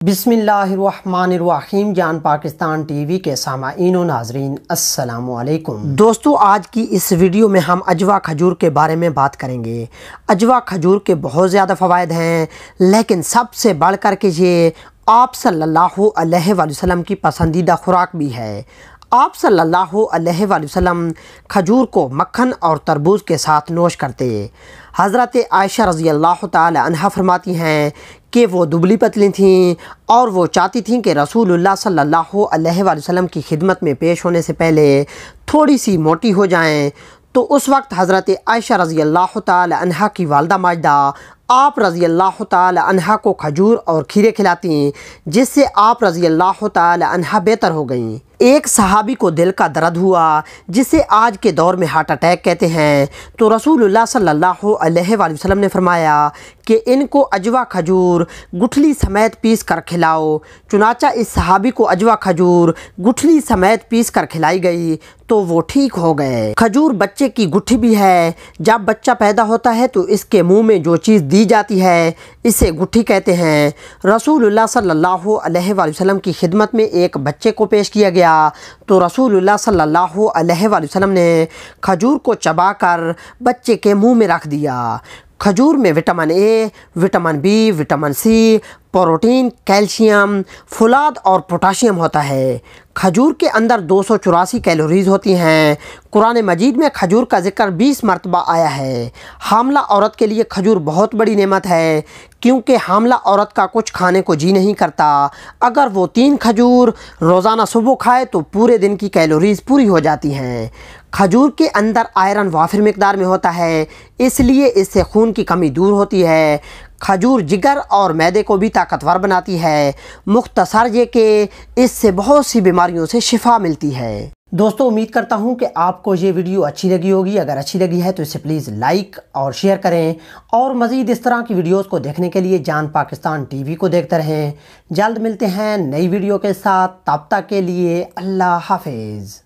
बिस्मिल्लाहिर्रहमानिर्रहीम। जान पाकिस्तान टीवी के सामाईन और नाजरीन, अस्सलाम वालेकुम। दोस्तों, आज की इस वीडियो में हम अजवा खजूर के बारे में बात करेंगे। अजवा खजूर के बहुत ज़्यादा फ़वाइद हैं, लेकिन सबसे बढ़ कर के ये आप सल्लल्लाहु अलैहि वसल्लम की पसंदीदा खुराक भी है। आप सल्लल्लाहु अलैहि वसल्लम खजूर को मक्खन और तरबूज के साथ नोश करते। हज़रत आयशा रज़ी अल्लाह ताला अन्हा फरमाती हैं कि वो दुबली पतली थीं और वो चाहती थीं कि रसूलुल्लाह सल्लल्लाहु अलैहि वसल्लम की खिदमत में पेश होने से पहले थोड़ी सी मोटी हो जाएं। तो उस वक्त हज़रत आयशा रज़ी अल्लाह ताला अन्हा की वालदा माजदा आप रज़ी अल्लाह ताला अन्हा को खजूर और खीरे खिलाती, जिससे आप रज़ी अल्लाह ताला अन्हा बेहतर हो गईं। एक सहाबी को दिल का दर्द हुआ, जिसे आज के दौर में हार्ट अटैक कहते हैं। तो रसूलुल्लाह सल्लल्लाहु अलैहि वसल्लम ने फरमाया कि इनको अजवा खजूर गुठली समेत पीस कर खिलाओ। चुनाचा इस सहाबी को अजवा खजूर गुठली समेत पीस कर खिलाई गई तो वो ठीक हो गए। खजूर बच्चे की गुठली भी है। जब बच्चा पैदा होता है तो इसके मुंह में जो चीज़ दी जाती है इसे गुठली कहते हैं। रसूलुल्लाह सल्लल्लाहु अलैहि वसल्लम की खिदमत में एक बच्चे को पेश किया गया तो रसूलुल्लाह सल्लल्लाहु अलैहि वसल्लम ने खजूर को चबाकर बच्चे के मुंह में रख दिया। खजूर में vitamin A, vitamin B, vitamin C, protein, calcium, फुलाद और पोटाशियम होता है। खजूर के अंदर 284 कैलोरीज होती हैं। कुरान मजीद में खजूर का जिक्र 20 मरतबा आया है। हामला औरत के लिए खजूर बहुत बड़ी नेमत है, क्योंकि हामला औरत का कुछ खाने को जी नहीं करता। अगर वो 3 खजूर रोज़ाना सुबह खाए तो पूरे दिन की कैलोरीज पूरी हो जाती हैं। खजूर के अंदर आयरन वाफिर मिकदार में होता है, इसलिए इससे खून की कमी दूर होती है। खजूर जिगर और मैदे को भी ताकतवर बनाती है। मुख्तसर ये कि इससे बहुत सी बीमारियों से शिफा मिलती है। दोस्तों, उम्मीद करता हूँ कि आपको ये वीडियो अच्छी लगी होगी। अगर अच्छी लगी है तो इसे प्लीज़ लाइक और शेयर करें, और मज़ीद इस तरह की वीडियोस को देखने के लिए जान पाकिस्तान टीवी को देखते रहें। जल्द मिलते हैं नई वीडियो के साथ, तब तक के लिए अल्लाह हाफिज़।